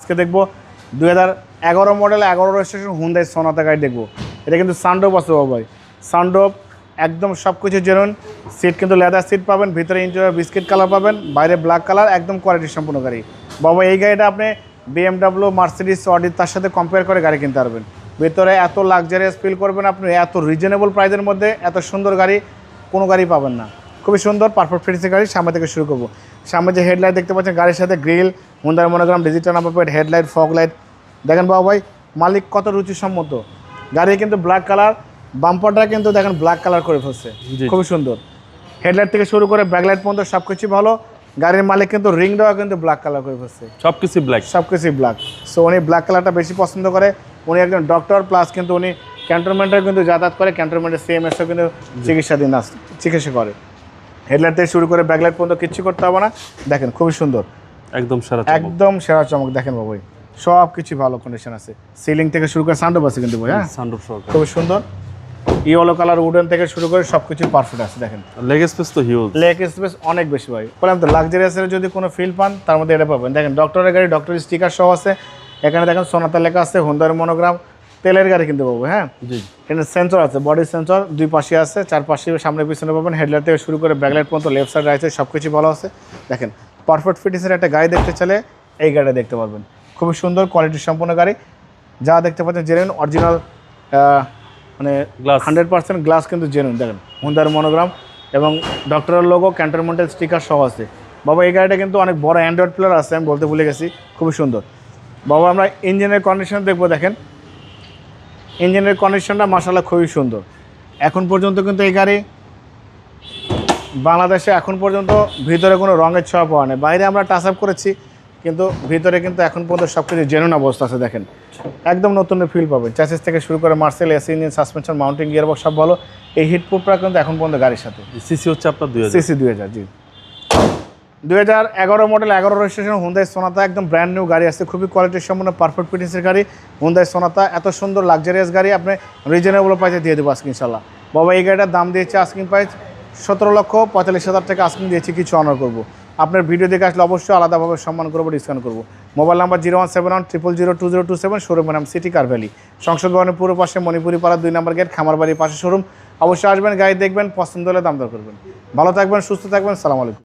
আজকে দেখবো 2011 model 11 registration Hyundai সোনাতা গাড়ি দেখবো। এটা কিন্তু সানরুফ আছে ভাই, সানরুফ একদম সব কিছু জেনুইন। সিট কিন্তু লেদার সিট পাবেন, ভিতরে ইন্টেরিয়র বিস্কিট কালার পাবেন, বাইরে ব্ল্যাক কালার, একদম কোয়ালিটি সম্পূর্ণ গাড়ি। বাবা এই গাড়িটা আপনি BMW, মার্সিডিজ, অডি তার সাথে কম্পেয়ার করে গাড়ি কিনতে পারবেন। ভিতরে এত লাক্সারিয়াস ফিল করবেন আপনি, এত রিজনেবল প্রাইসের মধ্যে এত সুন্দর গাড়ি কোনো গাড়ি পাবেন না। খুবই সুন্দর পারফেক্ট ফিটিংসের গাড়ি। সামনে থেকে শুরু করবো। সামনে যে হেডলাইট দেখতে পাচ্ছেন গাড়ির সাথে grill, Hyundai monogram, digital number plate, headlight, fog light. দেখেন বাবা ভাই মালিক কত রুচিসম্মত। গাড়ি কিন্তু ব্ল্যাক কালার, বাম্পারটা কিন্তু দেখেন ব্ল্যাক কালার করে ফেলছে, খুবই সুন্দর। হেডলাইট থেকে শুরু করে ব্যাকলাইট পর্যন্ত সব কিছু ভালো। গাড়ির মালিক কিন্তু রিং দেওয়া কিন্তু ব্ল্যাক কালার করে ফেলছে, সব কিছুই ব্ল্যাক। সো উনি ব্ল্যাক কালারটা বেশি পছন্দ করে। উনি একজন ডক্টর প্লাস কিন্তু উনি ক্যান্টনমেন্টে কিন্তু যাতায়াত করে, ক্যান্টনমেন্টের CMSও কিন্তু চিকিৎসা করে। হেডলাইট থেকে শুরু করে ব্যাকলাইট পর্যন্ত কিচ্ছু করতে হবে না। দেখেন খুবই সুন্দর, একদম সেরা চমক। দেখেন বাবুই সব কিছু ভালো কন্ডিশন আছে। সিলিং থেকে শুরু করে সানরুফ আছে কিন্তু ভাই, হ্যাঁ সানরুফ খুবই সুন্দর। ইয়েলো কালার উডেন থেকে শুরু করে সবকিছু পারফেক্ট আছে। দেখেন লেগ স্পেস তো হিউজ, লেগ স্পেস অনেক বেশি ভাই। বললাম তো লাক্সারিয়াসের যদি কোনো ফিল পান তার মধ্যে এটা পাবেন। দেখেন ডক্টরের গাড়ি, ডক্টরের স্টিকার সহ আছে। এখানে দেখেন সোনাতা লেখা আছে, হুন্ডাই মনোগ্রাম। তেলের গাড়ি কিন্তু পাবো, হ্যাঁ এখানে সেন্সর আছে, বডি সেন্সর দুই পাশে আছে, চার পাশে সামনে পিছনে পাবেন। হেডলাইট থেকে শুরু করে ব্যাকলাইট পর্যন্ত লেফট সাইড রাইট সাইড সব কিছু ভালো আছে। দেখেন পারফেক্ট ফিটিংসের একটা গাড়ি দেখতে চাইলে এই গাড়িটা দেখতে পারবেন। খুবই সুন্দর কোয়ালিটির সম্পূর্ণ গাড়ি। যা দেখতে পাচ্ছেন জেনুইন অরিজিনাল, মানে 100% গ্লাস কিন্তু জেনুইন। দেখেন হুন্ডাই মনোগ্রাম এবং ডক্টরের লোগো, ক্যান্টনমেন্টাল স্টিকার সহ আছে। বাবা এই গাড়িটা কিন্তু অনেক বড় অ্যান্ড্রয়েড প্লেয়ার আছে, আমি বলতে ভুলে গেছি, খুবই সুন্দর। বাবা আমরা ইঞ্জিনের কন্ডিশন দেখবো। দেখেন ইঞ্জিনের কন্ডিশনটা মাশাআল্লাহ খুবই সুন্দর। এখন পর্যন্ত কিন্তু এই গাড়ি বাংলাদেশে এখন পর্যন্ত ভিতরে কোনো রঙের ছোঁয়া পাওয়া নেই। বাইরে আমরা টাচ আপ করেছি, কিন্তু ভিতরে কিন্তু এখন পর্যন্ত সব কিছু জেনুইন অবস্থা আছে। দেখেন একদম নতুন ফিল পাবেন। চ্যাসিস থেকে শুরু করে Marcel, AC engine, suspension, mounting, gearbox সব ভালো। এই হিট প্রুফটা কিন্তু এখন পর্যন্ত গাড়ির সাথে। সিসি হচ্ছে আপনার 2000, সিসি 2000, জি 2011 মডেল 11 রেজিস্ট্রেশন হুন্ডাই সোনাতা, একদম ব্র্যান্ড নিউ গাড়ি আছে। খুবই কোয়ালিটির সম্পূর্ণ পারফেক্ট ফিটিংসের গাড়ি হুন্ডাই সোনাতা। এত সুন্দর লাক্সারিয়াস গাড়ি আপনি রিজনেবল প্রাইসে দিয়ে দেবো আজকে ইনশাল্লাহ। বাবা এই গাড়িটার দাম দিয়েছে আস্কিং প্রাইস 17,45,000 টাকা আস্কিং দিয়েছি, কিছু অনার করবো। আপনার ভিডিও দেখে আসলে অবশ্যই আলাদাভাবে সম্মান করবো, ডিসকাউন্ট করবো। মোবাইল নাম্বার 01710002027, শোরুমের নাম সিটি কার ভ্যালি, সংসদ ভবনের পুরো পাশে, মণিপুরি পাড়া 2 নম্বর গেট, খামারবাড়ির পাশে শোরুম। অবশ্যই আসবেন, গাড়ি দেখবেন, পছন্দ হলে দাম দর করবেন। ভালো থাকবেন, সুস্থ থাকবেন, সালাম আলাইকুম।